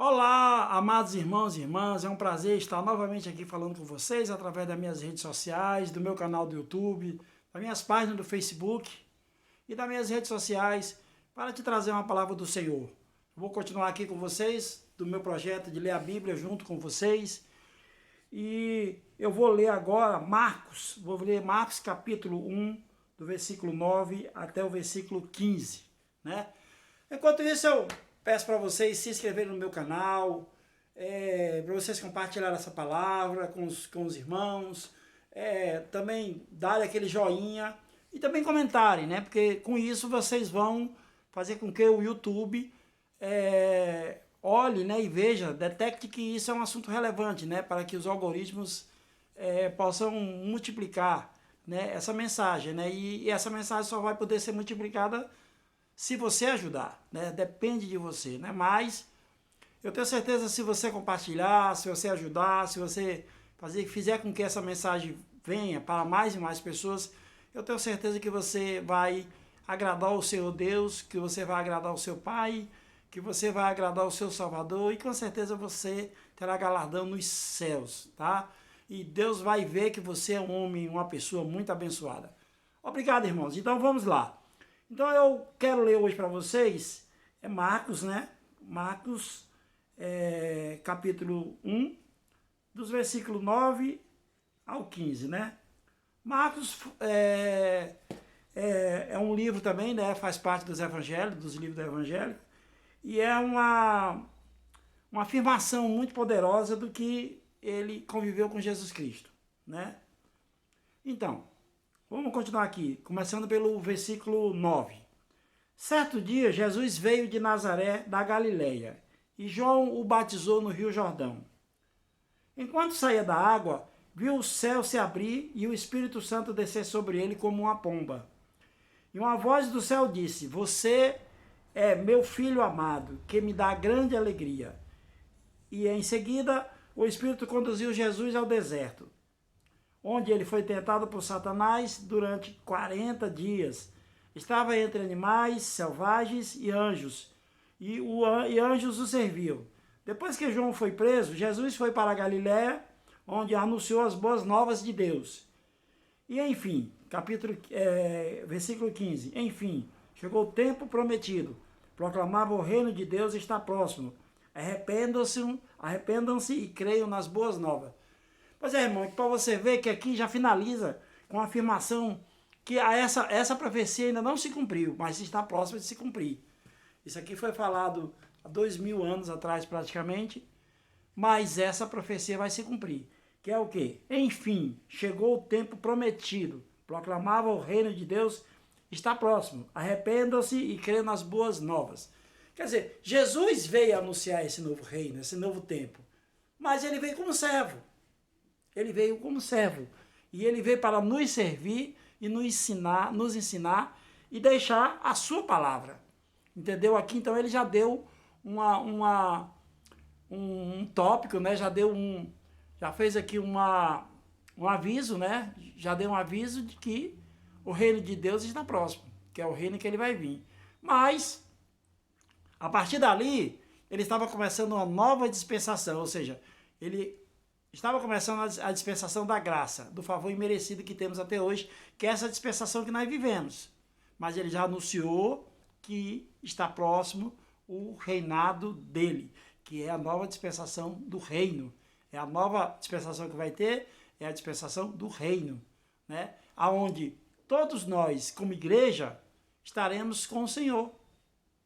Olá, amados irmãos e irmãs, é um prazer estar novamente aqui falando com vocês através das minhas redes sociais, do meu canal do YouTube, das minhas páginas do Facebook e das minhas redes sociais para te trazer uma palavra do Senhor. Vou continuar aqui com vocês do meu projeto de ler a Bíblia junto com vocês e eu vou ler agora vou ler Marcos capítulo 1, do versículo 9 até o versículo 15, né? Enquanto isso eu peço para vocês se inscreverem no meu canal, para vocês compartilharem essa palavra com os irmãos, também darem aquele joinha e também comentarem, né? Porque com isso vocês vão fazer com que o YouTube olhe, né, e veja, detecte que isso é um assunto relevante, né? Para que os algoritmos possam multiplicar, né, essa mensagem, né? E essa mensagem só vai poder ser multiplicada se você ajudar, né? Depende de você, né? Mas eu tenho certeza, se você compartilhar, se você ajudar, se você fizer com que essa mensagem venha para mais e mais pessoas, eu tenho certeza que você vai agradar o seu Deus, que você vai agradar o seu Pai, que você vai agradar o seu Salvador e com certeza você terá galardão nos céus, tá? E Deus vai ver que você é um homem, uma pessoa muito abençoada. Obrigado, irmãos. Então vamos lá. Então eu quero ler hoje para vocês, Marcos, né? Marcos, capítulo 1, dos versículos 9 ao 15, né? Marcos é um livro também, né? Faz parte dos evangelhos, dos livros do evangelho, e é uma afirmação muito poderosa do que ele conviveu com Jesus Cristo, né? Então, vamos continuar aqui, começando pelo versículo 9. Certo dia, Jesus veio de Nazaré, da Galileia, e João o batizou no Rio Jordão. Enquanto saía da água, viu o céu se abrir e o Espírito Santo descer sobre ele como uma pomba. E uma voz do céu disse: Você é meu filho amado, que me dá grande alegria. E em seguida, o Espírito conduziu Jesus ao deserto, onde ele foi tentado por Satanás durante 40 dias. Estava entre animais selvagens e anjos, e anjos o serviam. Depois que João foi preso, Jesus foi para a Galiléia, onde anunciou as boas novas de Deus. E enfim, versículo 15, enfim, chegou o tempo prometido. Proclamava: o reino de Deus está próximo. Arrependam-se e creiam nas boas novas. Pois é, irmão, para você ver que aqui já finaliza com a afirmação que essa profecia ainda não se cumpriu, mas está próxima de se cumprir. Isso aqui foi falado há 2000 anos atrás praticamente, mas essa profecia vai se cumprir. Que é o quê? Enfim, chegou o tempo prometido. Proclamava: o reino de Deus está próximo. Arrependam-se e creiam nas boas novas. Quer dizer, Jesus veio anunciar esse novo reino, esse novo tempo, mas ele veio como servo. Ele veio como servo. E ele veio para nos servir e nos ensinar e deixar a sua palavra. Entendeu? Aqui então ele já deu um tópico, né? Já fez aqui um aviso, né? Já deu um aviso de que o reino de Deus está próximo, que é o reino que ele vai vir. Mas, a partir dali, ele estava começando uma nova dispensação, ou seja, ele estava começando a dispensação da graça, do favor imerecido que temos até hoje, que é essa dispensação que nós vivemos. Mas ele já anunciou que está próximo o reinado dele, que é a nova dispensação do reino. É a nova dispensação que vai ter, é a dispensação do reino, né? Aonde todos nós, como igreja, estaremos com o Senhor.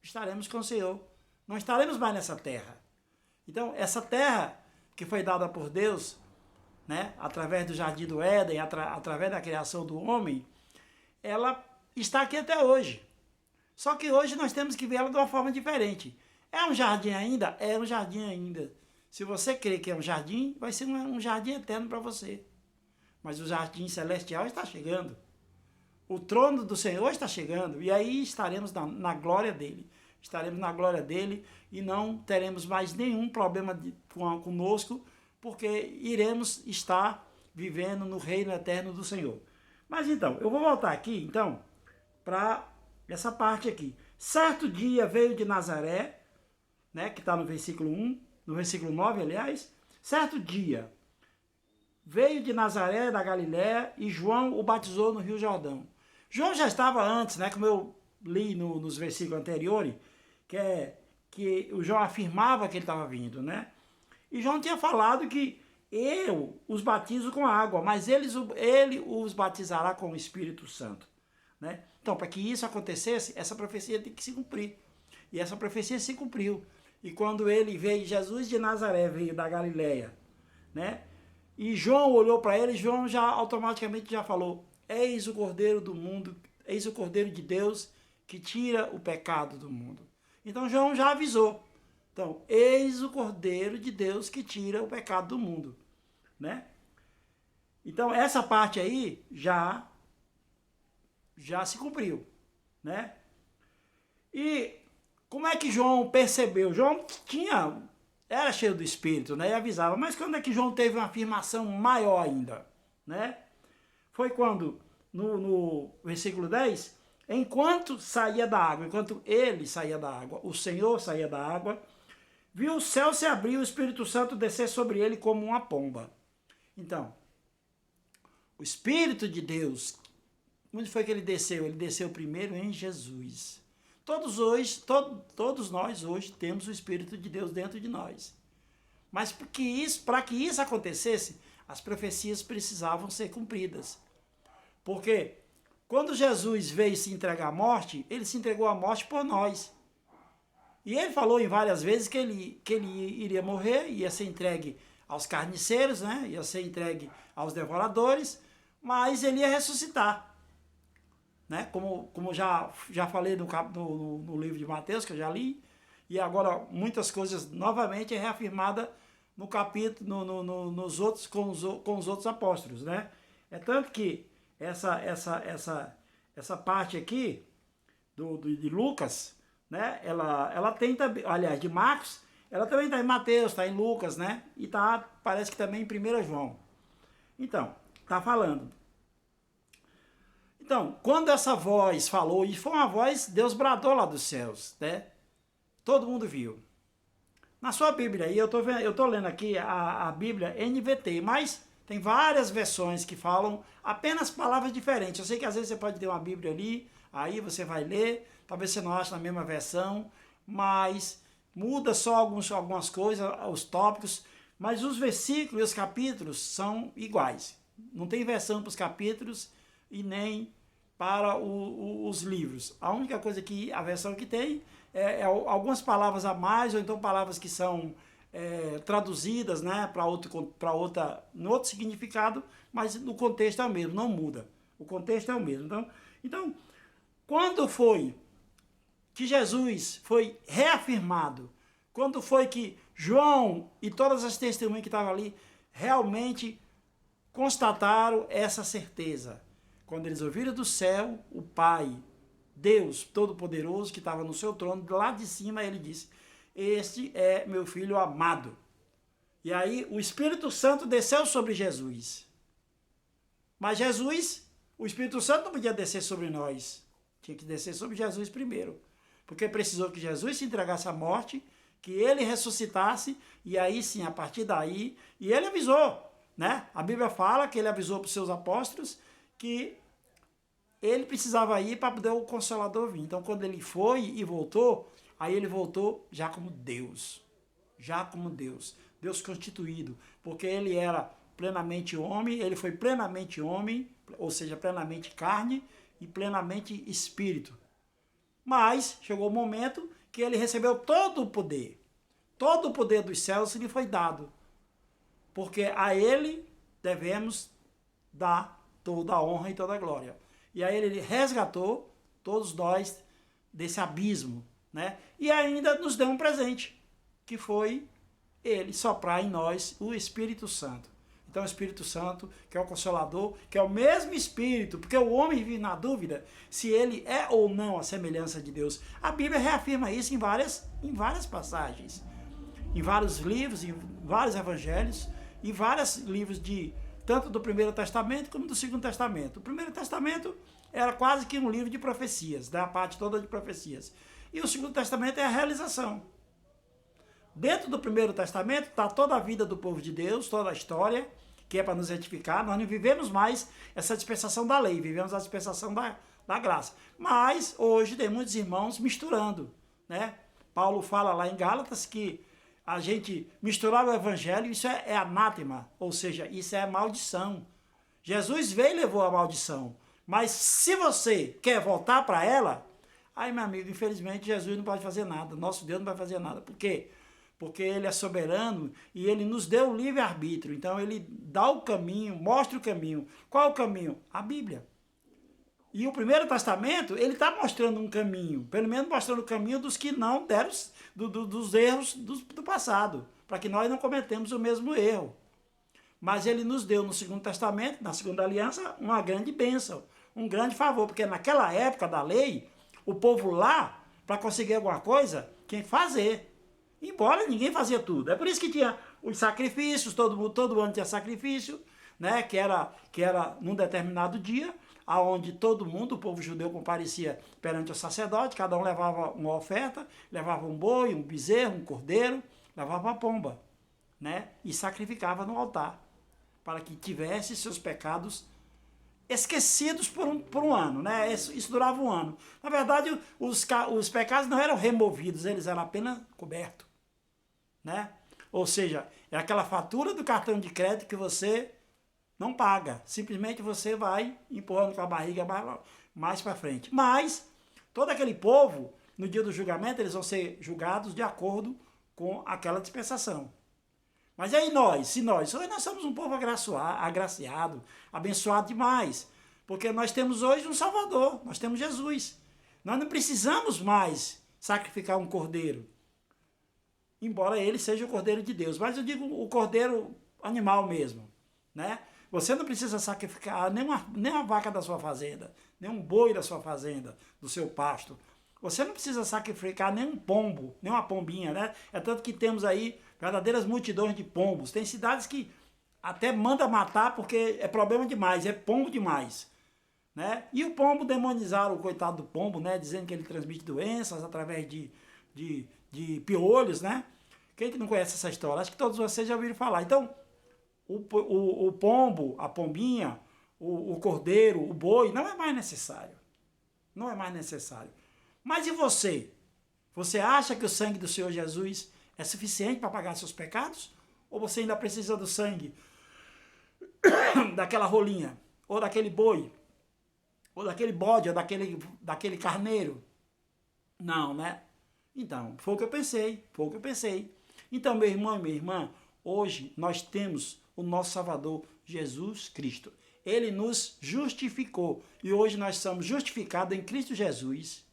Estaremos com o Senhor. Não estaremos mais nessa terra. Então, essa terra que foi dada por Deus, né, através do Jardim do Éden, através da criação do homem, ela está aqui até hoje. Só que hoje nós temos que ver ela de uma forma diferente. É um jardim ainda? É um jardim ainda. Se você crê que é um jardim, vai ser um jardim eterno para você. Mas o jardim celestial está chegando. O trono do Senhor está chegando. E aí estaremos na glória dele. Estaremos na glória dele e não teremos mais nenhum problema conosco, porque iremos estar vivendo no reino eterno do Senhor. Mas então, eu vou voltar aqui, então, para essa parte aqui. Certo dia veio de Nazaré, né, que está no versículo 1, no versículo 9, aliás. Certo dia, veio de Nazaré, da Galiléia, e João o batizou no Rio Jordão. João já estava antes, né, como eu li nos versículos anteriores, que o João afirmava que ele estava vindo, né? E João tinha falado que eu os batizo com água, mas ele os batizará com o Espírito Santo, né? Então, para que isso acontecesse, essa profecia tem que se cumprir. E essa profecia se cumpriu. E quando ele veio, Jesus de Nazaré veio da Galiléia, né? E João olhou para ele, João já automaticamente já falou: eis o Cordeiro do mundo, eis o Cordeiro de Deus que tira o pecado do mundo. Então João já avisou. Então, eis o Cordeiro de Deus que tira o pecado do mundo, né? Então, essa parte aí já se cumpriu, né? E como é que João percebeu? João era cheio do Espírito, né? E avisava. Mas quando é que João teve uma afirmação maior ainda, né? Foi quando, no versículo 10, enquanto saía da água, enquanto ele saía da água, o Senhor saía da água, viu o céu se abrir e o Espírito Santo descer sobre ele como uma pomba. Então, o Espírito de Deus, onde foi que ele desceu? Ele desceu primeiro em Jesus. Todos nós hoje temos o Espírito de Deus dentro de nós. Mas para que isso acontecesse, as profecias precisavam ser cumpridas. Porque quando Jesus veio se entregar à morte, ele se entregou à morte por nós. E ele falou em várias vezes que ele iria morrer, ia ser entregue aos carniceiros, né? Ia ser entregue aos devoradores, mas ele ia ressuscitar. Né? Como já falei no livro de Mateus, que eu já li, e agora muitas coisas novamente é reafirmada no capítulo, nos outros, com os outros apóstolos. Né? É tanto que essa parte aqui de Lucas, né? ela tem também, aliás, de Marcos, ela também está em Mateus, está em Lucas, né? E parece que também em 1 João. Então, está falando. Então, quando essa voz falou, e foi uma voz, Deus bradou lá dos céus, né? Todo mundo viu. Na sua Bíblia, aí eu tô lendo aqui a Bíblia NVT, mas tem várias versões que falam apenas palavras diferentes. Eu sei que às vezes você pode ter uma Bíblia ali, aí você vai ler, talvez você não ache na mesma versão, mas muda só algumas coisas, os tópicos, mas os versículos e os capítulos são iguais. Não tem versão para os capítulos e nem para os livros. A única coisa a versão que tem é algumas palavras a mais, ou então palavras que são traduzidas, né, para outro significado, mas no contexto é o mesmo, não muda. O contexto é o mesmo. Então quando foi que Jesus foi reafirmado, quando foi que João e todas as testemunhas que estavam ali realmente constataram essa certeza? Quando eles ouviram do céu, o Pai, Deus Todo-Poderoso, que estava no seu trono, lá de cima, ele disse: este é meu filho amado. E aí o Espírito Santo desceu sobre Jesus. Mas Jesus, o Espírito Santo não podia descer sobre nós. Tinha que descer sobre Jesus primeiro. Porque precisou que Jesus se entregasse à morte, que ele ressuscitasse, e aí sim, a partir daí, e ele avisou, né? A Bíblia fala que ele avisou para os seus apóstolos que ele precisava ir para poder o Consolador vir. Então, quando ele foi e voltou, aí ele voltou já como Deus. Já como Deus. Deus constituído. Porque ele era plenamente homem, ele foi plenamente homem, ou seja, plenamente carne e plenamente espírito. Mas chegou o momento que ele recebeu todo o poder. Todo o poder dos céus lhe foi dado. Porque a ele devemos dar toda a honra e toda a glória. E aí ele resgatou todos nós desse abismo, né? E ainda nos deu um presente, que foi ele soprar em nós o Espírito Santo. Então o Espírito Santo, que é o Consolador, que é o mesmo Espírito, porque o homem vive na dúvida se ele é ou não a semelhança de Deus. A Bíblia reafirma isso em várias passagens, em vários livros, em vários evangelhos, em vários livros tanto do Primeiro Testamento como do Segundo Testamento. O Primeiro Testamento era quase que um livro de profecias, da parte toda de profecias. E o Segundo Testamento é a realização. Dentro do Primeiro Testamento está toda a vida do povo de Deus, toda a história, que é para nos edificar. Nós não vivemos mais essa dispensação da lei, vivemos a dispensação da graça. Mas hoje tem muitos irmãos misturando, né? Paulo fala lá em Gálatas que a gente misturar o evangelho, isso é anátema, ou seja, isso é maldição. Jesus veio e levou a maldição. Mas se você quer voltar para ela, aí, meu amigo, infelizmente Jesus não pode fazer nada. Nosso Deus não vai fazer nada. Por quê? Porque ele é soberano e ele nos deu o livre-arbítrio. Então ele dá o caminho, mostra o caminho. Qual é o caminho? A Bíblia. E o Primeiro Testamento, ele está mostrando um caminho, pelo menos mostrando o caminho dos que não deram, dos erros do passado, para que nós não cometemos o mesmo erro. Mas ele nos deu no Segundo Testamento, na Segunda Aliança, uma grande bênção, um grande favor, porque naquela época da lei, o povo lá, para conseguir alguma coisa, tinha que fazer. Embora ninguém fazia tudo. É por isso que tinha os sacrifícios, todo ano tinha sacrifício, né, que era num determinado dia, aonde todo mundo, o povo judeu, comparecia perante o sacerdote, cada um levava uma oferta, levava um boi, um bezerro, um cordeiro, levava uma pomba, né, e sacrificava no altar, para que tivesse seus pecados esquecidos por um ano, né? Isso durava um ano. Na verdade, os pecados não eram removidos, eles eram apenas cobertos, né? Ou seja, é aquela fatura do cartão de crédito que você não paga, simplesmente você vai empurrando com a barriga mais para frente. Mas todo aquele povo, no dia do julgamento, eles vão ser julgados de acordo com aquela dispensação. Mas aí hoje nós somos um povo agraciado, abençoado demais, porque nós temos hoje um Salvador, nós temos Jesus. Nós não precisamos mais sacrificar um cordeiro, embora ele seja o cordeiro de Deus, mas eu digo o cordeiro animal mesmo, né? Você não precisa sacrificar nem uma vaca da sua fazenda, nem um boi da sua fazenda, do seu pasto. Você não precisa sacrificar nem um pombo, nem uma pombinha, né? É tanto que temos aí verdadeiras multidões de pombos. Tem cidades que até manda matar porque é problema demais, é pombo demais, né? E o pombo, demonizaram o coitado do pombo, né? Dizendo que ele transmite doenças através de piolhos, né? Quem que não conhece essa história? Acho que todos vocês já ouviram falar. Então, o pombo, a pombinha, o cordeiro, o boi, não é mais necessário. Não é mais necessário. Mas e você? Você acha que o sangue do Senhor Jesus é suficiente para pagar seus pecados? Ou você ainda precisa do sangue daquela rolinha, ou daquele boi, ou daquele bode, ou daquele carneiro? Não, né? Então, foi o que eu pensei. Então, meu irmão e minha irmã, hoje nós temos o nosso Salvador, Jesus Cristo. Ele nos justificou. E hoje nós somos justificados em Cristo Jesus.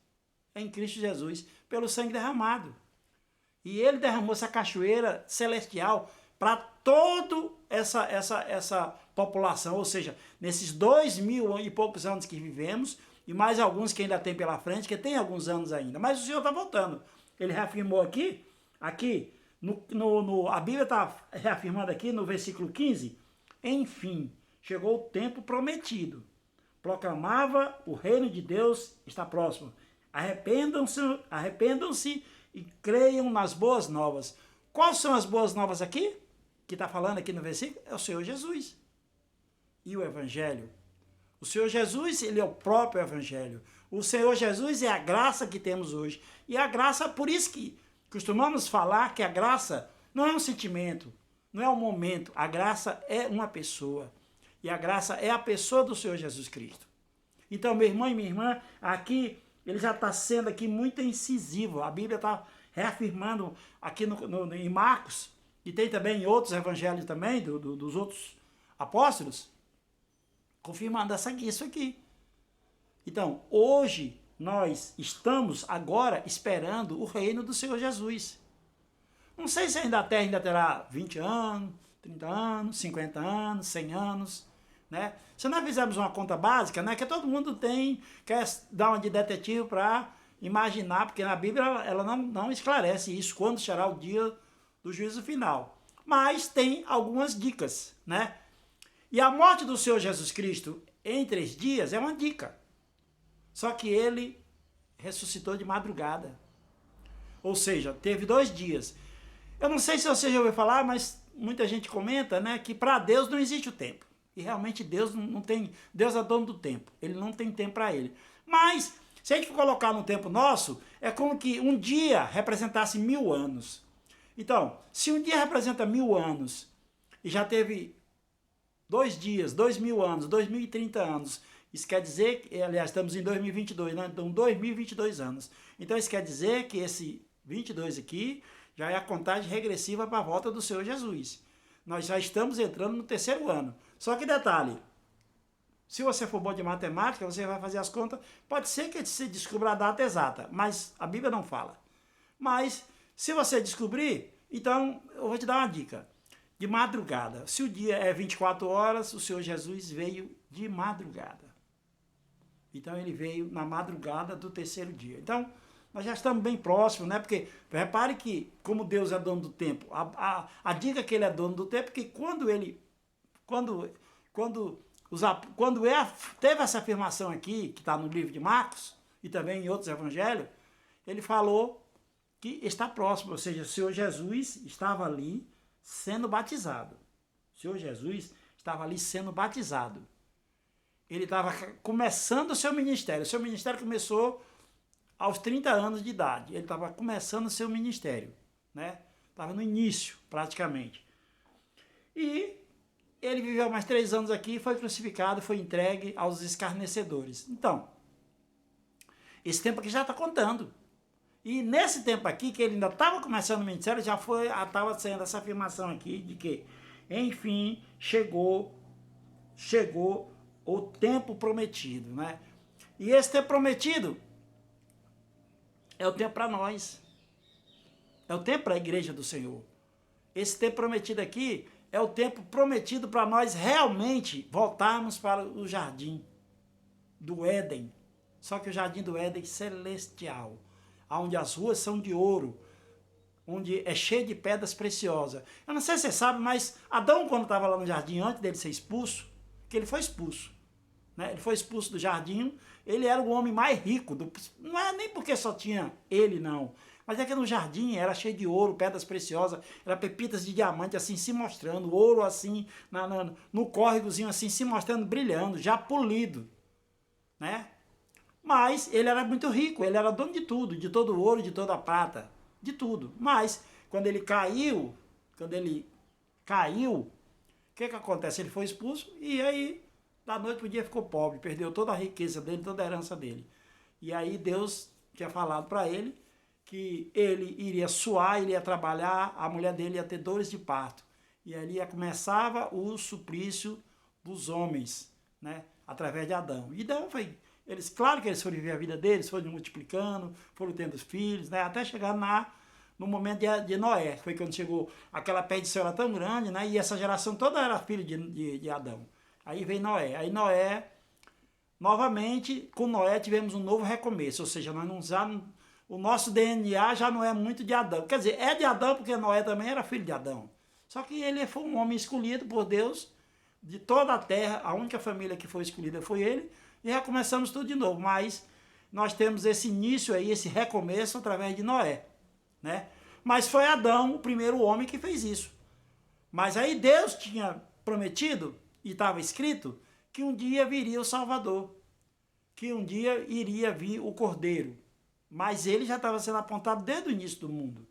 Em Cristo Jesus, pelo sangue derramado. E ele derramou essa cachoeira celestial para toda essa população. Ou seja, nesses 2000 e poucos anos que vivemos, e mais alguns que ainda tem pela frente, que tem alguns anos ainda. Mas o Senhor está voltando. Ele reafirmou aqui a Bíblia está reafirmando aqui no versículo 15, enfim, chegou o tempo prometido. Proclamava, o reino de Deus está próximo. Arrependam-se e creiam nas boas novas. Quais são as boas novas aqui? Que está falando aqui no versículo? É o Senhor Jesus. E o Evangelho. O Senhor Jesus, ele é o próprio Evangelho. O Senhor Jesus é a graça que temos hoje. E a graça, por isso que costumamos falar que a graça não é um sentimento, não é um momento. A graça é uma pessoa. E a graça é a pessoa do Senhor Jesus Cristo. Então, meu irmão e minha irmã, aqui, ele já está sendo aqui muito incisivo. A Bíblia está reafirmando aqui em Marcos, e tem também em outros evangelhos também, dos outros apóstolos, confirmando isso aqui. Então, hoje, nós estamos agora esperando o reino do Senhor Jesus. Não sei se a Terra ainda terá 20 anos, 30 anos, 50 anos, 100 anos, né? Se nós fizermos uma conta básica, né, que todo mundo quer dar uma de detetive para imaginar, porque na Bíblia ela não esclarece isso, quando será o dia do juízo final. Mas tem algumas dicas, né? E a morte do Senhor Jesus Cristo em 3 dias é uma dica. Só que ele ressuscitou de madrugada. Ou seja, teve 2 dias. Eu não sei se você já ouviu falar, mas muita gente comenta, né, que para Deus não existe o tempo. E realmente Deus não tem, Deus é dono do tempo. Ele não tem tempo para ele. Mas, se a gente for colocar no tempo nosso, é como que um dia representasse 1000 anos. Então, se um dia representa 1000 anos, e já teve 2 dias, 2000 anos, 2030 anos, isso quer dizer, aliás, estamos em 2022, né? Então 2022 anos. Então isso quer dizer que esse 22 aqui já é a contagem regressiva para a volta do Senhor Jesus. Nós já estamos entrando no 3º ano. Só que detalhe, se você for bom de matemática, você vai fazer as contas, pode ser que você descubra a data exata, mas a Bíblia não fala. Mas se você descobrir, então eu vou te dar uma dica. De madrugada. Se o dia é 24 horas, o Senhor Jesus veio de madrugada. Então ele veio na madrugada do 3º dia. Então, nós já estamos bem próximos, né? Porque repare que, como Deus é dono do tempo, a dica que ele é dono do tempo é que teve essa afirmação aqui, que está no livro de Marcos, e também em outros evangelhos, ele falou que está próximo, ou seja, o Senhor Jesus estava ali sendo batizado. O Senhor Jesus estava ali sendo batizado. Ele estava começando o seu ministério. O seu ministério começou aos 30 anos de idade. Ele estava começando o seu ministério, né? Estava no início, praticamente. E ele viveu mais 3 anos aqui, foi crucificado, foi entregue aos escarnecedores. Então, esse tempo aqui já está contando. E nesse tempo aqui, que ele ainda estava começando o ministério, já estava sendo essa afirmação aqui de que, enfim, chegou o tempo prometido, né? E esse tempo prometido é o tempo para nós. É o tempo para a igreja do Senhor. Esse tempo prometido aqui é o tempo prometido para nós realmente voltarmos para o jardim do Éden. Só que o jardim do Éden celestial, onde as ruas são de ouro, onde é cheio de pedras preciosas. Eu não sei se você sabe, mas Adão, quando estava lá no jardim, antes dele ser expulso, que ele foi expulso, né? Ele foi expulso do jardim, ele era o homem mais rico, não é nem porque só tinha ele, não, mas é que no jardim era cheio de ouro, pedras preciosas, era pepitas de diamante assim se mostrando, ouro assim, no córregozinho assim se mostrando, brilhando, já polido, né? Mas ele era muito rico, ele era dono de tudo, de todo o ouro, de toda a prata, de tudo. Mas quando ele caiu, o que acontece? Ele foi expulso e aí, da noite para o dia, ficou pobre, perdeu toda a riqueza dele, toda a herança dele. E aí Deus tinha falado para ele que ele iria suar, ele ia trabalhar, a mulher dele ia ter dores de parto. E ali começava o suplício dos homens, né? Através de Adão. E Adão foi... Claro que eles foram viver a vida deles, foram multiplicando, foram tendo filhos, né? Até chegar no momento de Noé, foi quando chegou aquela perdição era tão grande, né? E essa geração toda era filho de Adão. Aí veio Noé. Aí Noé, novamente, com Noé tivemos um novo recomeço, ou seja, o nosso DNA já não é muito de Adão. Quer dizer, é de Adão porque Noé também era filho de Adão. Só que ele foi um homem escolhido por Deus, de toda a terra, a única família que foi escolhida foi ele, e recomeçamos tudo de novo, mas nós temos esse início aí, esse recomeço através de Noé, né? Mas foi Adão o primeiro homem que fez isso. Mas aí Deus tinha prometido, e estava escrito, que um dia viria o Salvador, que um dia iria vir o Cordeiro. Mas ele já estava sendo apontado desde o início do mundo.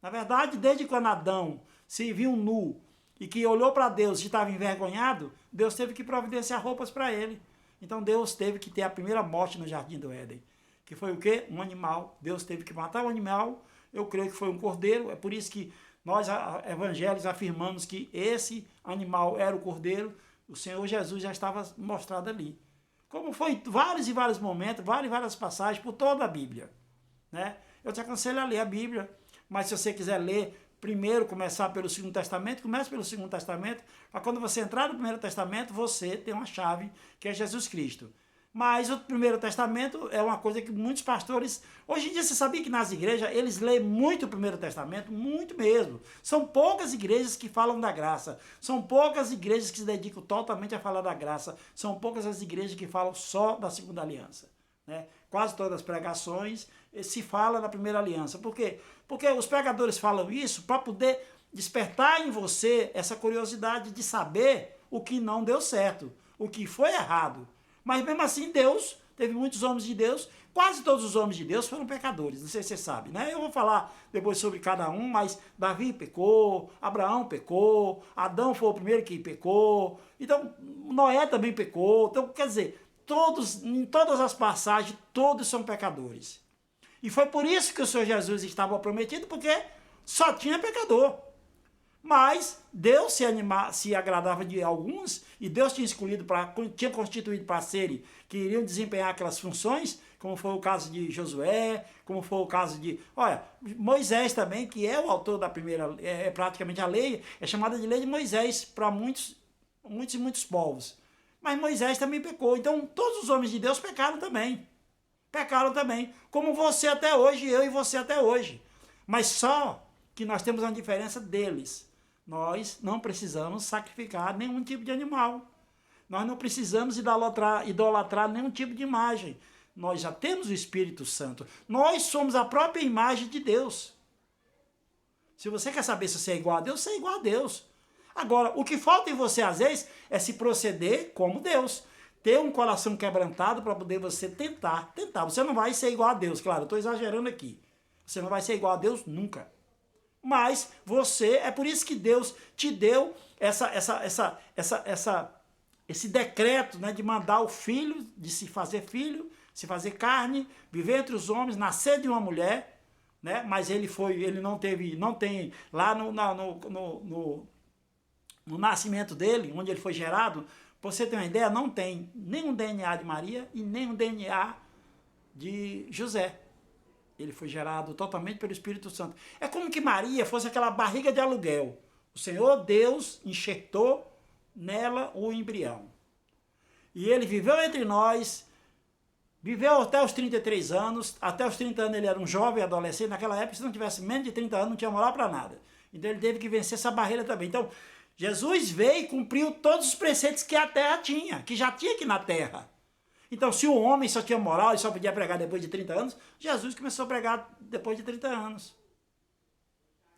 Na verdade, desde quando Adão se viu nu e que olhou para Deus e estava envergonhado, Deus teve que providenciar roupas para ele. Então Deus teve que ter a primeira morte no jardim do Éden, que foi o quê? Um animal. Deus teve que matar um animal, eu creio que foi um cordeiro, é por isso que nós evangélicos afirmamos que esse animal era o cordeiro, o Senhor Jesus já estava mostrado ali. Como foi vários e vários momentos, várias passagens por toda a Bíblia, né? Eu te aconselho a ler a Bíblia, mas se você quiser ler, primeiro começar pelo Segundo Testamento, comece pelo Segundo Testamento, para quando você entrar no Primeiro Testamento, você tem uma chave, que é Jesus Cristo. Mas o Primeiro Testamento é uma coisa que muitos pastores... Hoje em dia, você sabia que nas igrejas, eles leem muito o Primeiro Testamento? Muito mesmo. São poucas igrejas que falam da graça. São poucas igrejas que se dedicam totalmente a falar da graça. São poucas as igrejas que falam só da Segunda Aliança, né? quase todas as pregações, se fala na primeira aliança. Por quê? Porque os pregadores falam isso para poder despertar em você essa curiosidade de saber o que não deu certo, o que foi errado. Mas mesmo assim, Deus, teve muitos homens de Deus, quase todos os homens de Deus foram pecadores, não sei se você sabe, né? Eu vou falar depois sobre cada um, mas Davi pecou, Abraão pecou, Adão foi o primeiro que pecou, então Noé também pecou, então quer dizer, todos, em todas as passagens, todos são pecadores. E foi por isso que o Senhor Jesus estava prometido, porque só tinha pecador. Mas Deus se agradava de alguns, e Deus tinha constituído para serem, que iriam desempenhar aquelas funções, como foi o caso de Josué, como foi o caso de... Olha, Moisés também, que é o autor da primeira, praticamente a lei, é chamada de lei de Moisés para muitos e muitos povos. Mas Moisés também pecou, então todos os homens de Deus pecaram também. Pecaram também, como você até hoje, eu e você até hoje. Mas só que nós temos uma diferença deles. Nós não precisamos sacrificar nenhum tipo de animal. Nós não precisamos idolatrar nenhum tipo de imagem. Nós já temos o Espírito Santo. Nós somos a própria imagem de Deus. Se você quer saber se você é igual a Deus, você é igual a Deus. Agora, o que falta em você, às vezes, é se proceder como Deus. Ter um coração quebrantado para poder você tentar. Você não vai ser igual a Deus, claro, eu estou exagerando aqui. Você não vai ser igual a Deus nunca. Mas você, é por isso que Deus te deu esse decreto, né, de mandar o filho, de se fazer filho, se fazer carne, viver entre os homens, nascer de uma mulher, né? Mas ele não tem, lá no nascimento dele, onde ele foi gerado, pra você ter uma ideia, não tem nem um DNA de Maria e nem um DNA de José. Ele foi gerado totalmente pelo Espírito Santo. É como que Maria fosse aquela barriga de aluguel. O Senhor Deus enxertou nela o embrião. E ele viveu entre nós, viveu até os 33 anos, até os 30 anos ele era um jovem adolescente, naquela época se não tivesse menos de 30 anos não tinha moral para nada. Então ele teve que vencer essa barreira também. Então Jesus veio e cumpriu todos os preceitos que a terra tinha, que já tinha aqui na terra. Então, se o homem só tinha moral e só podia pregar depois de 30 anos, Jesus começou a pregar depois de 30 anos.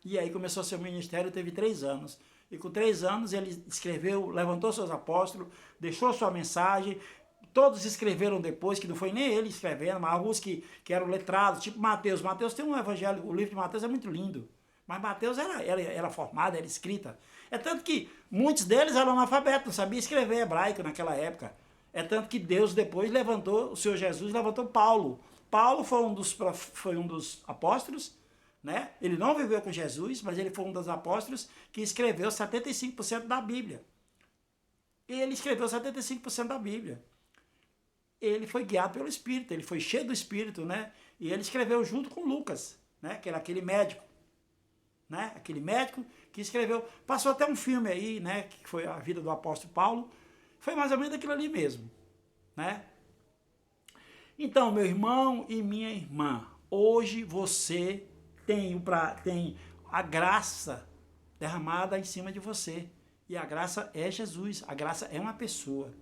E aí começou seu ministério, teve 3 anos. E com 3 anos ele escreveu, levantou seus apóstolos, deixou sua mensagem. Todos escreveram depois, que não foi nem ele escrevendo, mas alguns que eram letrados, tipo Mateus. Mateus tem um evangelho, o livro de Mateus é muito lindo. Mas Mateus era formado, era escrita. É tanto que muitos deles eram analfabetos, não sabiam escrever hebraico naquela época. É tanto que Deus depois levantou, o Senhor Jesus levantou Paulo. Paulo foi um dos apóstolos, né? Ele não viveu com Jesus, mas ele foi um dos apóstolos que escreveu 75% da Bíblia. Ele escreveu 75% da Bíblia. Ele foi guiado pelo Espírito, ele foi cheio do Espírito, né? E ele escreveu junto com Lucas, né? Que era aquele médico, né? Aquele médico que escreveu, passou até um filme aí, né? Que foi a vida do apóstolo Paulo. Foi mais ou menos aquilo ali mesmo, né? Então, meu irmão e minha irmã, hoje você tem a graça derramada em cima de você. E a graça é Jesus, a graça é uma pessoa.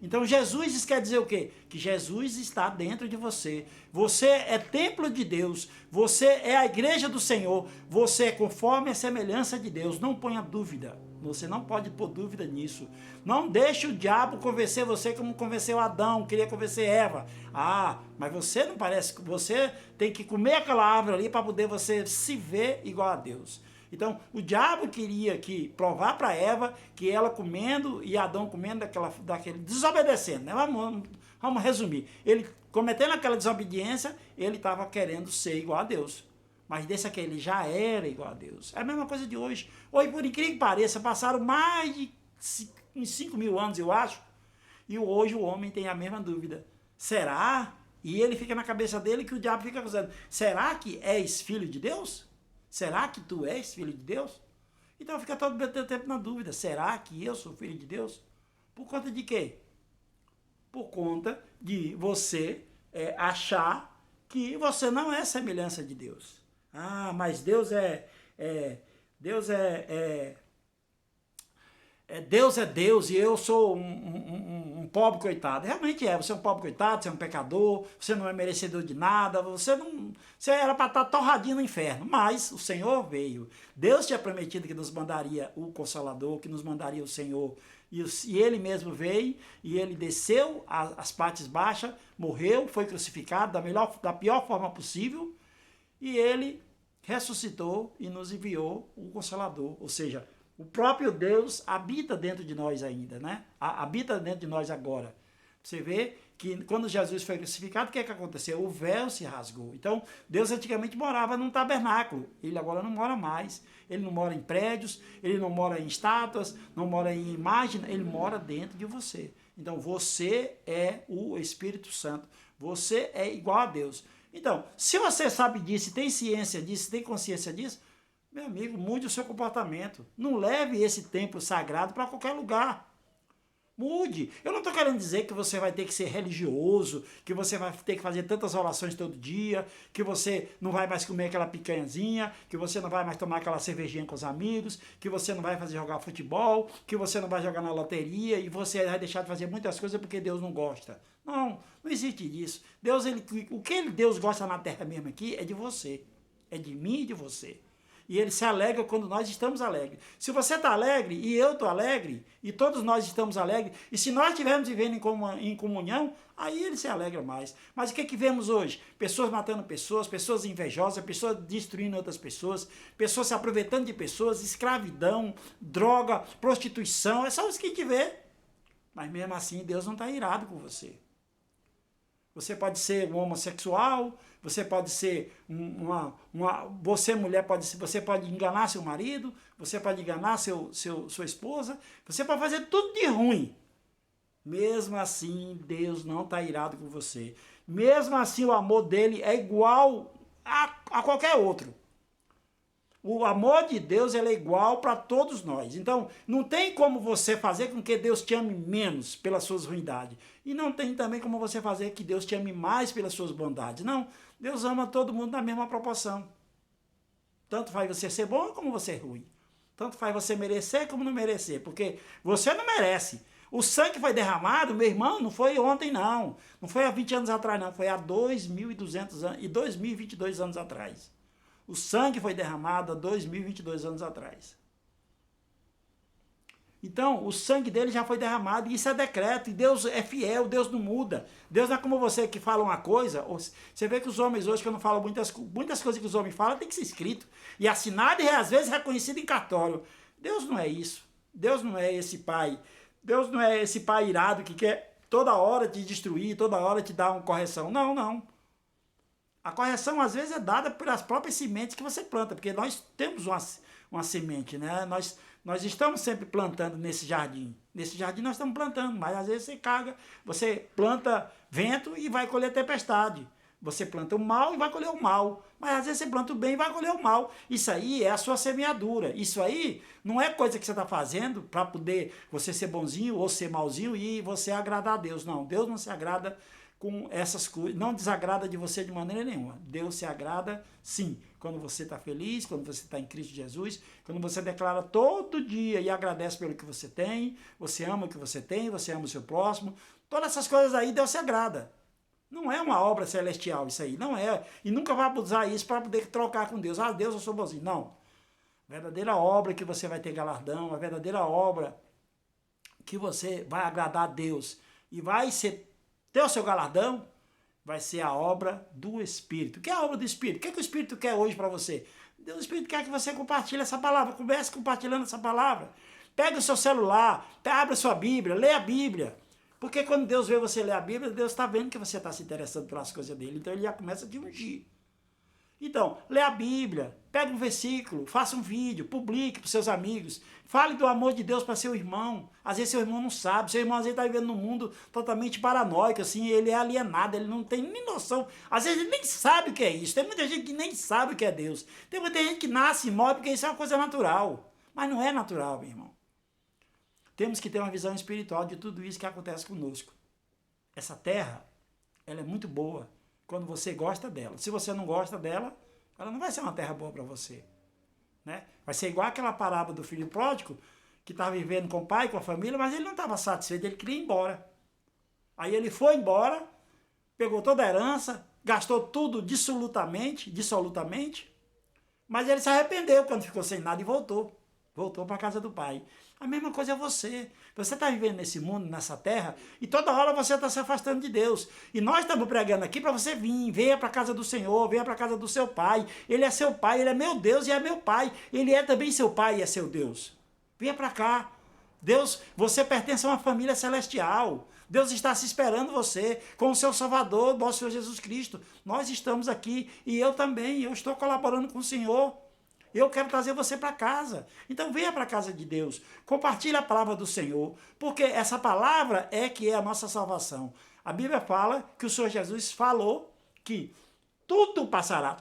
Então, Jesus, isso quer dizer o quê? Que Jesus está dentro de você. Você é templo de Deus. Você é a igreja do Senhor. Você é conforme a semelhança de Deus. Não ponha dúvida. Você não pode pôr dúvida nisso. Não deixe o diabo convencer você como convenceu Adão, queria convencer Eva. Ah, mas você não parece que você tem que comer aquela árvore ali para poder você se ver igual a Deus. Então, o diabo queria provar para Eva que ela comendo e Adão comendo daquele desobedecendo, né? Vamos resumir. Ele cometendo aquela desobediência, ele estava querendo ser igual a Deus. Mas desse aqui ele já era igual a Deus. É a mesma coisa de hoje. Hoje, por incrível que pareça, passaram mais de 5.000 anos, eu acho, e hoje o homem tem a mesma dúvida. Será? E ele fica na cabeça dele que o diabo fica acusando. Será que és filho de Deus? Será que tu és filho de Deus? Então fica todo o tempo na dúvida. Será que eu sou filho de Deus? Por conta de quê? Por conta de você achar que você não é semelhança de Deus. Ah, mas Deus Deus é Deus e eu sou um pobre coitado. Realmente é, você é um pobre coitado, você é um pecador, você não é merecedor de nada, você era para estar torradinho no inferno, mas o Senhor veio. Deus tinha prometido que nos mandaria o Consolador, que nos mandaria o Senhor, e ele mesmo veio, e ele desceu as partes baixas, morreu, foi crucificado da pior forma possível, e ele ressuscitou e nos enviou o Consolador, ou seja, o próprio Deus habita dentro de nós ainda, né? Habita dentro de nós agora. Você vê que quando Jesus foi crucificado, o que é que aconteceu? O véu se rasgou. Então, Deus antigamente morava num tabernáculo. Ele agora não mora mais. Ele não mora em prédios, ele não mora em estátuas, não mora em imagem, ele mora dentro de você. Então, você é o Espírito Santo. Você é igual a Deus. Então, se você sabe disso, tem ciência disso, tem consciência disso, meu amigo, mude o seu comportamento. Não leve esse templo sagrado para qualquer lugar. Mude. Eu não estou querendo dizer que você vai ter que ser religioso, que você vai ter que fazer tantas orações todo dia, que você não vai mais comer aquela picanhazinha, que você não vai mais tomar aquela cervejinha com os amigos, que você não vai fazer jogar futebol, que você não vai jogar na loteria e você vai deixar de fazer muitas coisas porque Deus não gosta. Não, não existe isso. Deus, o que Deus gosta na terra mesmo aqui é de você. É de mim e de você. E ele se alegra quando nós estamos alegres. Se você está alegre e eu estou alegre, e todos nós estamos alegres, e se nós estivermos vivendo em comunhão, aí ele se alegra mais. Mas o que vemos hoje? Pessoas matando pessoas, pessoas invejosas, pessoas destruindo outras pessoas, pessoas se aproveitando de pessoas, escravidão, droga, prostituição, é só isso que a gente vê. Mas mesmo assim, Deus não está irado com você. Você pode ser um homossexual, você pode ser você mulher, você pode enganar seu marido, você pode enganar sua esposa, você pode fazer tudo de ruim. Mesmo assim, Deus não está irado com você. Mesmo assim, o amor dele é igual a qualquer outro. O amor de Deus ele é igual para todos nós. Então, não tem como você fazer com que Deus te ame menos pelas suas ruindades. E não tem também como você fazer que Deus te ame mais pelas suas bondades. Não, Deus ama todo mundo na mesma proporção. Tanto faz você ser bom como você ser ruim. Tanto faz você merecer como não merecer. Porque você não merece. O sangue que foi derramado, meu irmão, não foi ontem não. Não foi há 20 anos atrás não. Foi há 2.200 anos e 2022 anos atrás. O sangue foi derramado há 2022 anos atrás. Então, o sangue dele já foi derramado, e isso é decreto, e Deus é fiel, Deus não muda. Deus não é como você que fala uma coisa, você vê que os homens hoje, quando falam muitas coisas que os homens falam, tem que ser escrito, e assinado e às vezes reconhecido em cartório. Deus não é isso. Deus não é esse pai. Deus não é esse pai irado que quer toda hora te destruir, toda hora te dar uma correção. Não, não. A correção, às vezes, é dada pelas próprias sementes que você planta, porque nós temos uma semente, né? Nós estamos sempre plantando nesse jardim. Nesse jardim nós estamos plantando, mas às vezes você planta vento e vai colher tempestade. Você planta o mal e vai colher o mal. Mas às vezes você planta o bem e vai colher o mal. Isso aí é a sua semeadura. Isso aí não é coisa que você está fazendo para poder você ser bonzinho ou ser malzinho e você agradar a Deus. Não, Deus não se agrada com essas coisas, não desagrada de você de maneira nenhuma. Deus se agrada, sim, quando você está feliz, quando você está em Cristo Jesus, quando você declara todo dia e agradece pelo que você tem, você ama o que você tem, você ama o seu próximo, todas essas coisas aí, Deus se agrada. Não é uma obra celestial isso aí, não é, e nunca vai usar isso para poder trocar com Deus. Ah, Deus, eu sou bonzinho. Não. A verdadeira obra que você vai ter galardão, a verdadeira obra que você vai agradar a Deus e vai ter o seu galardão, vai ser a obra do Espírito. O que é a obra do Espírito? O que o Espírito quer hoje para você? O Espírito quer que você compartilhe essa palavra, comece compartilhando essa palavra. Pega o seu celular, abre a sua Bíblia, lê a Bíblia. Porque quando Deus vê você ler a Bíblia, Deus está vendo que você está se interessando pelas coisas dele. Então ele já começa a te ungir. Então, lê a Bíblia, pega um versículo, faça um vídeo, publique para os seus amigos, fale do amor de Deus para seu irmão. Às vezes seu irmão não sabe, seu irmão às vezes está vivendo num mundo totalmente paranoico, assim, ele é alienado, ele não tem nem noção. Às vezes ele nem sabe o que é isso. Tem muita gente que nem sabe o que é Deus. Tem muita gente que nasce e morre porque isso é uma coisa natural. Mas não é natural, meu irmão. Temos que ter uma visão espiritual de tudo isso que acontece conosco. Essa terra, ela é muito boa quando você gosta dela. Se você não gosta dela, ela não vai ser uma terra boa para você. Né? Vai ser igual aquela parábola do filho pródigo, que estava vivendo com o pai, com a família, mas ele não estava satisfeito, ele queria ir embora. Aí ele foi embora, pegou toda a herança, gastou tudo dissolutamente, mas ele se arrependeu quando ficou sem nada e voltou para a casa do pai. A mesma coisa é você. Você está vivendo nesse mundo, nessa terra, e toda hora você está se afastando de Deus. E nós estamos pregando aqui para você vir, venha para a casa do Senhor, venha para a casa do seu pai. Ele é seu pai, ele é meu Deus e é meu pai. Ele é também seu pai e é seu Deus. Venha para cá. Deus, você pertence a uma família celestial. Deus está se esperando você, com o seu Salvador, nosso Senhor Jesus Cristo. Nós estamos aqui e eu também, eu estou colaborando com o Senhor. Eu quero trazer você para casa. Então venha para a casa de Deus. Compartilhe a palavra do Senhor. Porque essa palavra é que é a nossa salvação. A Bíblia fala que o Senhor Jesus falou que tudo passará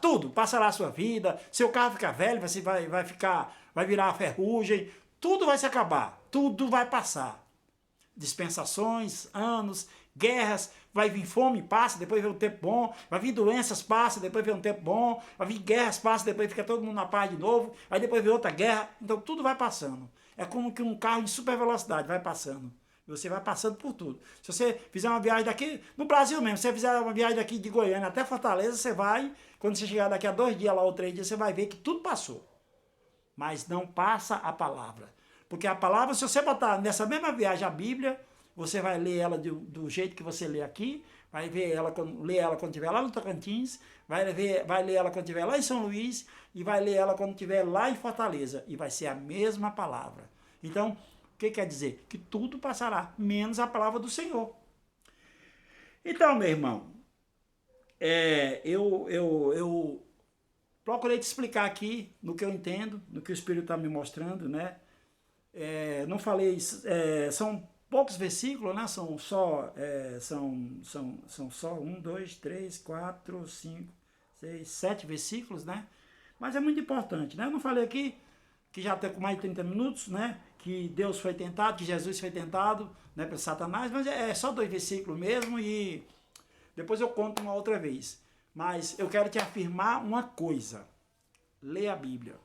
a sua vida. Seu carro fica velho, você vai virar ferrugem. Tudo vai se acabar. Tudo vai passar. Dispensações, anos, guerras, vai vir fome, passa, depois vem um tempo bom, vai vir doenças, passa, depois vem um tempo bom, vai vir guerras, passa, depois fica todo mundo na paz de novo, aí depois vem outra guerra, então tudo vai passando. É como que um carro em super velocidade vai passando. Você vai passando por tudo. Se você fizer uma viagem daqui, no Brasil mesmo, se você fizer uma viagem daqui de Goiânia até Fortaleza, você vai, quando você chegar daqui a 2 dias lá ou 3 dias, você vai ver que tudo passou. Mas não passa a palavra. Porque a palavra, se você botar nessa mesma viagem a Bíblia, você vai ler ela do jeito que você lê aqui, vai ler ela quando estiver lá no Tocantins, vai ler ela quando estiver lá em São Luís, e vai ler ela quando estiver lá em Fortaleza. E vai ser a mesma palavra. Então, o que quer dizer? Que tudo passará, menos a palavra do Senhor. Então, meu irmão, eu procurei te explicar aqui no que eu entendo, no que o Espírito está me mostrando, né? Não falei, são poucos versículos, né? São só 1, 2, 3, 4, 5, 6, 7 versículos, né? Mas é muito importante, né? Eu não falei aqui que já está com mais de 30 minutos, né? Que Deus foi tentado, que Jesus foi tentado, né, por Satanás, mas é só 2 versículos mesmo e depois eu conto uma outra vez. Mas eu quero te afirmar uma coisa. Leia a Bíblia.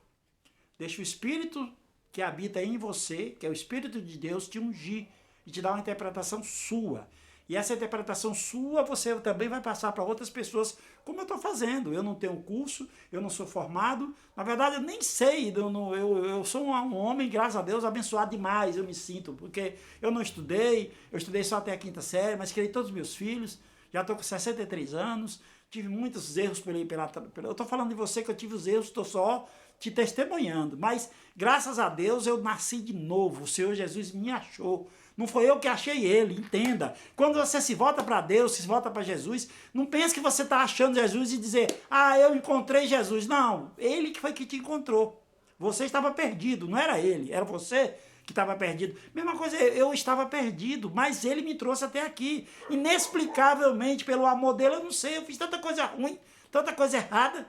Deixa o Espírito que habita em você, que é o Espírito de Deus, te ungir e te dar uma interpretação sua. E essa interpretação sua você também vai passar para outras pessoas, como eu estou fazendo. Eu não tenho curso, eu não sou formado. Na verdade, eu nem sei. Eu sou um homem, graças a Deus, abençoado demais, eu me sinto. Porque eu não estudei, eu estudei só até a 5ª série, mas criei todos os meus filhos. Já estou com 63 anos, tive muitos erros eu estou falando de você que eu tive os erros, estou só te testemunhando. Mas, graças a Deus, eu nasci de novo. O Senhor Jesus me achou. Não foi eu que achei ele, entenda. Quando você se volta para Deus, se volta para Jesus, não pense que você está achando Jesus e dizer, eu encontrei Jesus. Não, ele que foi que te encontrou. Você estava perdido, não era ele, era você que estava perdido. Mesma coisa, eu estava perdido, mas ele me trouxe até aqui. Inexplicavelmente, pelo amor dele, eu não sei, eu fiz tanta coisa ruim, tanta coisa errada,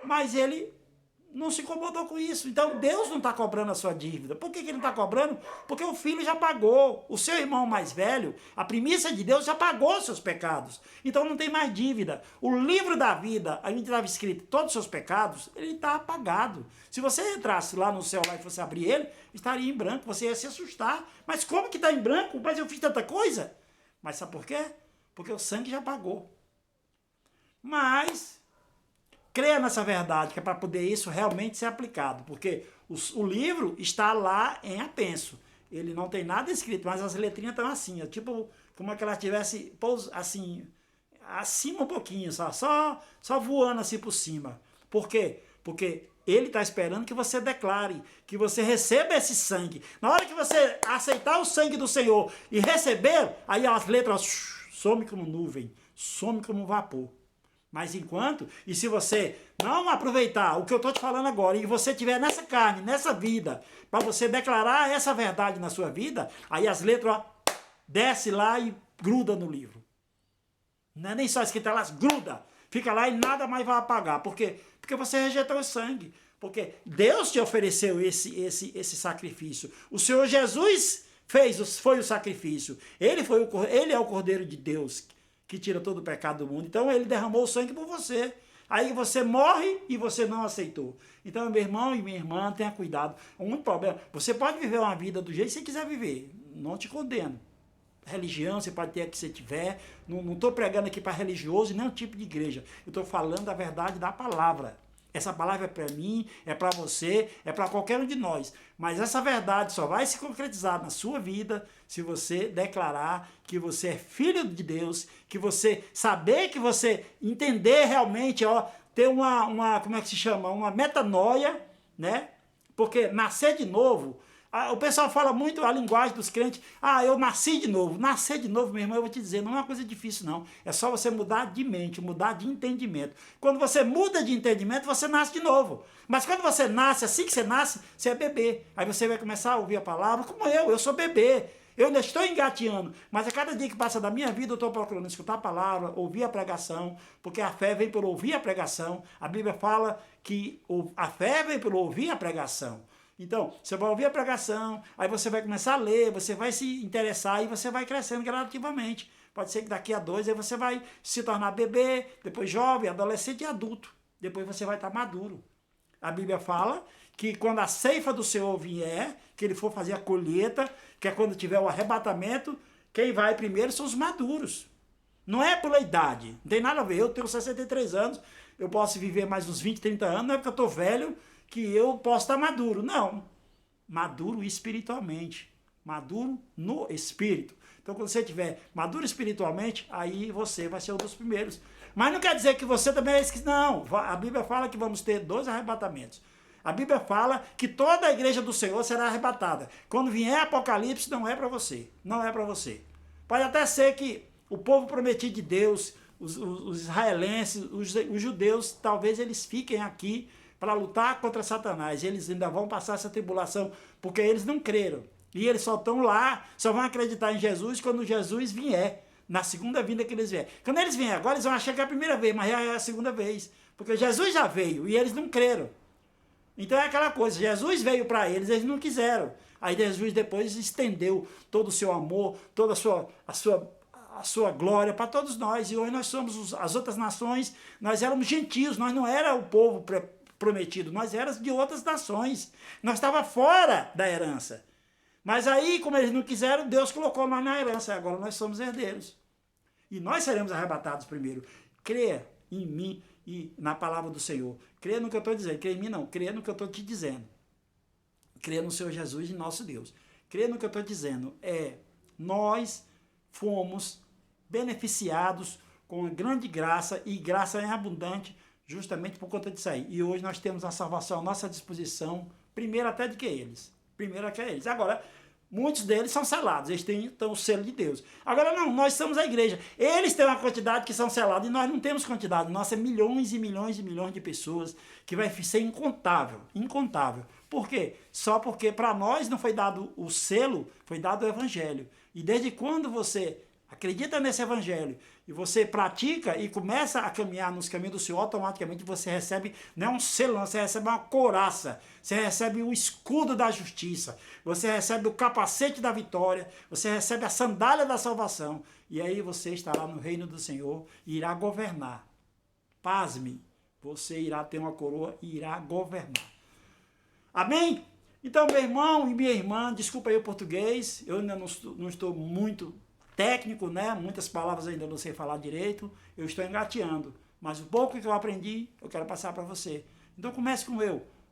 mas ele não se incomodou com isso. Então Deus não está cobrando a sua dívida. Por que ele não está cobrando? Porque o filho já pagou. O seu irmão mais velho, a primícia de Deus, já pagou os seus pecados. Então não tem mais dívida. O livro da vida, a gente estava escrito todos os seus pecados, ele está apagado. Se você entrasse lá no céu lá e fosse abrir ele, estaria em branco. Você ia se assustar. Mas como que está em branco? Mas eu fiz tanta coisa. Mas sabe por quê? Porque o sangue já pagou. Mas creia nessa verdade, que é para poder isso realmente ser aplicado, porque o livro está lá em apenso. Ele não tem nada escrito, mas as letrinhas estão assim, tipo como é que ela estivesse assim, acima um pouquinho, só voando assim por cima. Por quê? Porque ele está esperando que você declare, que você receba esse sangue. Na hora que você aceitar o sangue do Senhor e receber, aí as letras somem como nuvem, somem como vapor. Mas enquanto, e se você não aproveitar o que eu estou te falando agora, e você estiver nessa carne, nessa vida, para você declarar essa verdade na sua vida, aí as letras desce lá e gruda no livro. Não é nem só escrita, elas gruda, fica lá e nada mais vai apagar. Por quê? Porque você rejeitou o sangue. Porque Deus te ofereceu esse sacrifício. O Senhor Jesus foi o sacrifício. Ele é o Cordeiro de Deus que tira todo o pecado do mundo. Então ele derramou o sangue por você. Aí você morre e você não aceitou. Então, meu irmão e minha irmã, tenha cuidado. Um problema, você pode viver uma vida do jeito que você quiser viver, não te condeno. Religião, você pode ter a que você tiver. Não estou pregando aqui para religioso e nenhum tipo de igreja. Eu estou falando a verdade da palavra. Essa palavra é para mim, é para você, é para qualquer um de nós. Mas essa verdade só vai se concretizar na sua vida se você declarar que você é filho de Deus, que você saber, que você entender realmente, ó, ter como é que se chama? Uma metanoia, né? Porque nascer de novo, o pessoal fala muito a linguagem dos crentes, eu nasci de novo. Nascer de novo, meu irmão, eu vou te dizer, não é uma coisa difícil não. É só você mudar de mente, mudar de entendimento. Quando você muda de entendimento, você nasce de novo. Mas quando você nasce, assim que você nasce, você é bebê. Aí você vai começar a ouvir a palavra, como eu sou bebê. Eu ainda estou engateando, mas a cada dia que passa da minha vida, eu estou procurando escutar a palavra, ouvir a pregação, porque a fé vem pelo ouvir a pregação. A Bíblia fala que a fé vem pelo ouvir a pregação. Então, você vai ouvir a pregação, aí você vai começar a ler, você vai se interessar e você vai crescendo gradativamente. Pode ser que daqui a 2 aí você vai se tornar bebê, depois jovem, adolescente e adulto. Depois você vai estar maduro. A Bíblia fala que quando a ceifa do Senhor vier, que ele for fazer a colheita, que é quando tiver o arrebatamento, quem vai primeiro são os maduros. Não é pela idade, não tem nada a ver. Eu tenho 63 anos, eu posso viver mais uns 20, 30 anos, não é porque eu estou velho que eu posso estar maduro. Não. Maduro espiritualmente. Maduro no espírito. Então, quando você estiver maduro espiritualmente, aí você vai ser um dos primeiros. Mas não quer dizer que você também é esquecido. Não. A Bíblia fala que vamos ter 2 arrebatamentos. A Bíblia fala que toda a igreja do Senhor será arrebatada. Quando vier Apocalipse, não é para você. Não é para você. Pode até ser que o povo prometido de Deus, os israelenses, os judeus, talvez eles fiquem aqui para lutar contra Satanás. Eles ainda vão passar essa tribulação, porque eles não creram. E eles só estão lá, só vão acreditar em Jesus quando Jesus vier, na segunda vinda que eles vierem. Quando eles vierem agora, eles vão achar que é a primeira vez, mas é a segunda vez. Porque Jesus já veio e eles não creram. Então é aquela coisa, Jesus veio para eles não quiseram. Aí Jesus depois estendeu todo o seu amor, toda a sua glória para todos nós. E hoje nós somos as outras nações, nós éramos gentios, nós não era o povo prometido, nós éramos de outras nações. Nós estávamos fora da herança. Mas aí, como eles não quiseram, Deus colocou nós na herança. Agora nós somos herdeiros. E nós seremos arrebatados primeiro. Creia em mim e na palavra do Senhor. Creia no que eu estou dizendo. Creia em mim não. Creia no que eu estou te dizendo. Creia no Senhor Jesus e nosso Deus. Creia no que eu estou dizendo. Nós fomos beneficiados com grande graça, e graça é abundante justamente por conta disso aí. E hoje nós temos a salvação à nossa disposição, primeiro até do que eles. Primeiro até eles. Agora, muitos deles são selados, eles têm então, o selo de Deus. Agora não, nós somos a igreja. Eles têm uma quantidade que são selados e nós não temos quantidade. Nós é milhões e milhões e milhões de pessoas que vai ser incontável, incontável. Por quê? Só porque para nós não foi dado o selo, foi dado o evangelho. E desde quando você acredita nesse evangelho e você pratica e começa a caminhar nos caminhos do Senhor, automaticamente você recebe, não é um selo, você recebe uma couraça, você recebe o escudo da justiça, você recebe o capacete da vitória, você recebe a sandália da salvação, e aí você estará no reino do Senhor e irá governar. Pasme, você irá ter uma coroa e irá governar. Amém? Então, meu irmão e minha irmã, desculpa aí o português, eu ainda não estou muito técnico, né? Muitas palavras ainda não sei falar direito, eu estou engateando, mas o pouco que eu aprendi, eu quero passar para você. Então comece com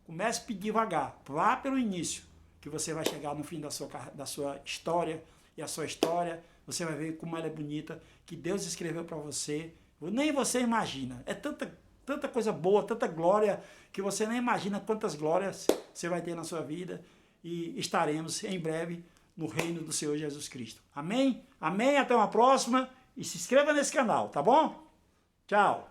comece devagar, vá pelo início, que você vai chegar no fim da sua história, e a sua história, você vai ver como ela é bonita, que Deus escreveu para você, nem você imagina, é tanta coisa boa, tanta glória, que você nem imagina quantas glórias você vai ter na sua vida, e estaremos em breve no reino do Senhor Jesus Cristo. Amém? Amém? Até uma próxima. E se inscreva nesse canal, tá bom? Tchau.